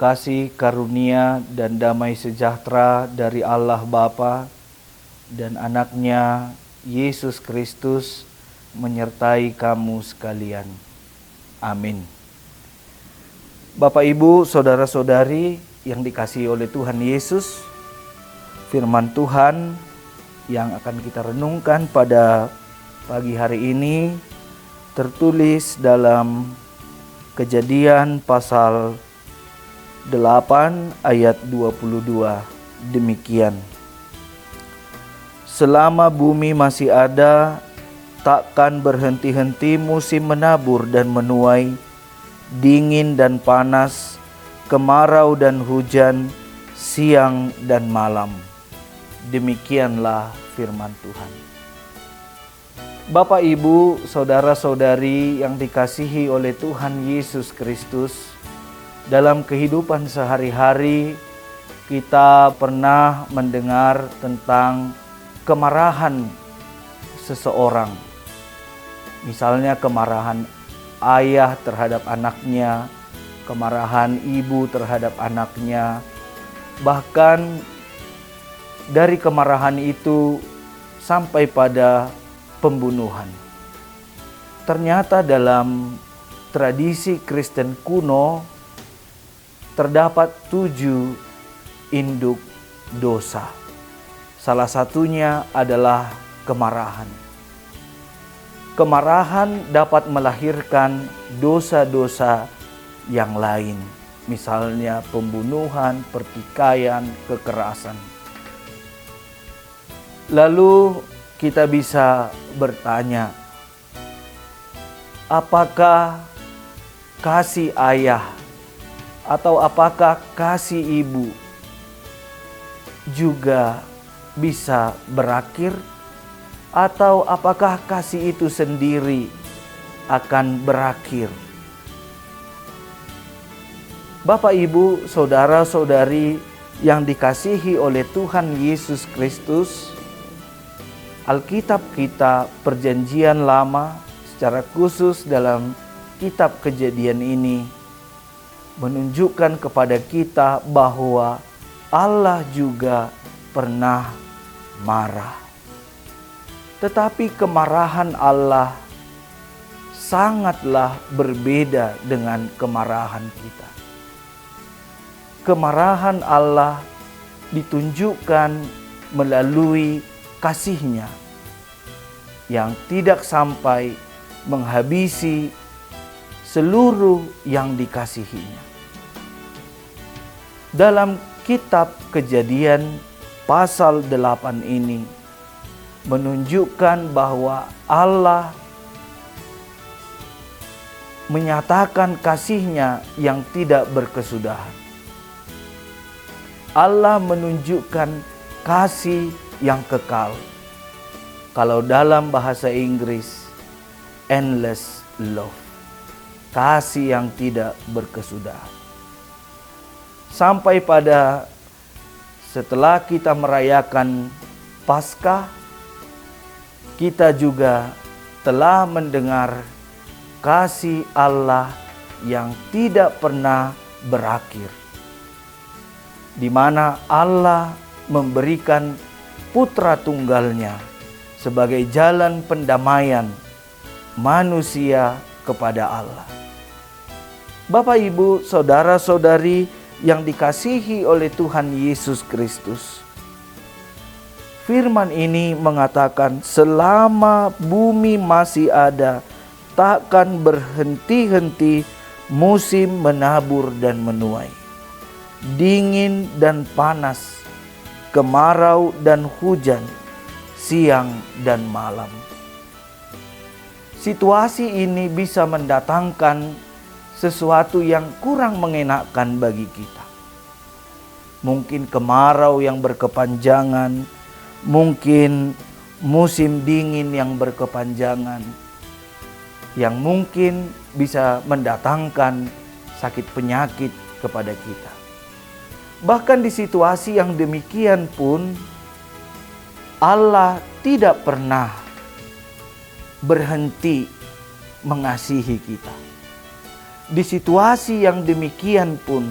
kasih, karunia, dan damai sejahtera dari Allah Bapa dan anaknya Yesus Kristus menyertai kamu sekalian. Amin. Bapak, Ibu, saudara-saudari yang dikasihi oleh Tuhan Yesus, firman Tuhan yang akan kita renungkan pada pagi hari ini tertulis dalam Kejadian pasal 8 ayat 22. Demikian: selama bumi masih ada, takkan berhenti-henti musim menabur dan menuai, dingin dan panas, kemarau dan hujan, siang dan malam. Demikianlah firman Tuhan. Bapak, Ibu, saudara-saudari yang dikasihi oleh Tuhan Yesus Kristus, dalam kehidupan sehari-hari kita pernah mendengar tentang kemarahan seseorang. Misalnya kemarahan ayah terhadap anaknya, kemarahan ibu terhadap anaknya, bahkan dari kemarahan itu sampai pada pembunuhan. Ternyata dalam tradisi Kristen kuno terdapat 7 induk dosa. Salah satunya adalah kemarahan. Kemarahan dapat melahirkan dosa-dosa yang lain, misalnya pembunuhan, pertikaian, kekerasan. Lalu kita bisa bertanya, apakah kasih ayah atau apakah kasih ibu juga bisa berakhir, atau apakah kasih itu sendiri akan berakhir? Bapak, Ibu, saudara-saudari yang dikasihi oleh Tuhan Yesus Kristus, Alkitab kita Perjanjian Lama secara khusus dalam kitab Kejadian ini menunjukkan kepada kita bahwa Allah juga pernah marah. Tetapi kemarahan Allah sangatlah berbeda dengan kemarahan kita. Kemarahan Allah ditunjukkan melalui kasih-Nya yang tidak sampai menghabisi seluruh yang dikasihinya. Dalam kitab Kejadian pasal 8 ini menunjukkan bahwa Allah menyatakan kasih-Nya yang tidak berkesudahan. Allah menunjukkan kasih yang kekal. Kalau dalam bahasa Inggris, endless love. Kasih yang tidak berkesudahan. Sampai pada setelah kita merayakan Paskah, kita juga telah mendengar kasih Allah yang tidak pernah berakhir, di mana Allah memberikan Putra Tunggal-Nya sebagai jalan pendamaian manusia kepada Allah. Bapak, Ibu, saudara-saudari yang dikasihi oleh Tuhan Yesus Kristus, firman ini mengatakan selama bumi masih ada, takkan berhenti-henti musim menabur dan menuai, dingin dan panas, kemarau dan hujan, siang dan malam. Situasi ini bisa mendatangkan sesuatu yang kurang mengenakan bagi kita. Mungkin kemarau yang berkepanjangan, mungkin musim dingin yang berkepanjangan, yang mungkin bisa mendatangkan sakit penyakit kepada kita. Bahkan di situasi yang demikian pun, Allah tidak pernah berhenti mengasihi kita. Di situasi yang demikian pun,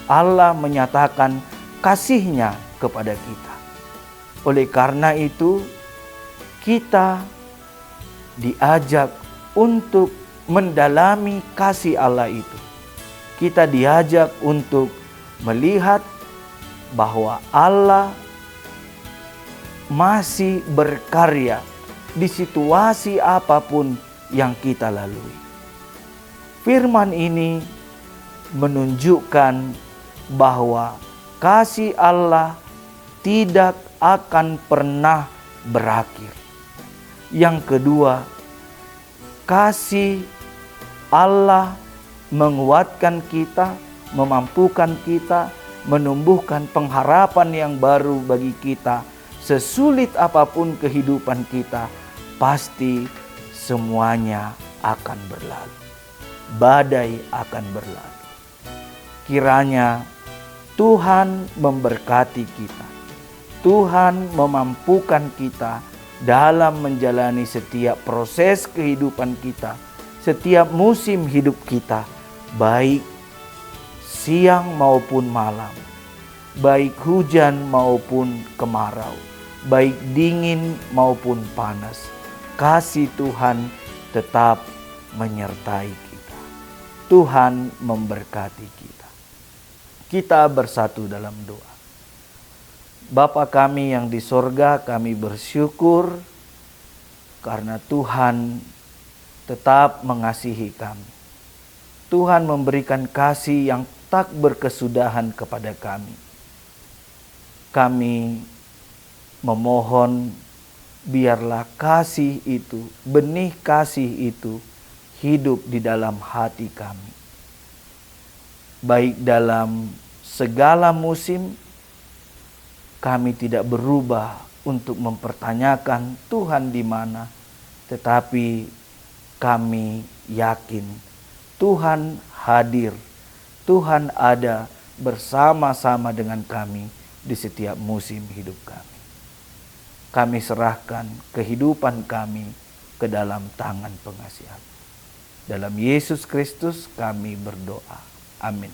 Allah menyatakan kasih-Nya kepada kita. Oleh karena itu, kita diajak untuk mendalami kasih Allah itu. Kita diajak untuk melihat bahwa Allah masih berkarya di situasi apapun yang kita lalui. Firman ini menunjukkan bahwa kasih Allah tidak akan pernah berakhir. Yang kedua, kasih Allah menguatkan kita, memampukan kita, menumbuhkan pengharapan yang baru bagi kita. Sesulit apapun kehidupan kita, pasti semuanya akan berlalu. Badai akan berlalu. Kiranya Tuhan memberkati kita. Tuhan memampukan kita dalam menjalani setiap proses kehidupan kita, setiap musim hidup kita, baik siang maupun malam, baik hujan maupun kemarau, baik dingin maupun panas. Kasih Tuhan tetap menyertai kita. Tuhan memberkati kita. Kita bersatu dalam doa. Bapa kami yang di sorga, kami bersyukur karena Tuhan tetap mengasihi kami. Tuhan memberikan kasih yang tak berkesudahan kepada kami. Kami memohon biarlah kasih itu, benih kasih itu hidup di dalam hati kami. Baik dalam segala musim, kami tidak berubah untuk mempertanyakan Tuhan di mana, tetapi kami yakin Tuhan hadir, Tuhan ada bersama-sama dengan kami di setiap musim hidup kami. Kami serahkan kehidupan kami ke dalam tangan pengasihan. Dalam Yesus Kristus kami berdoa. Amin.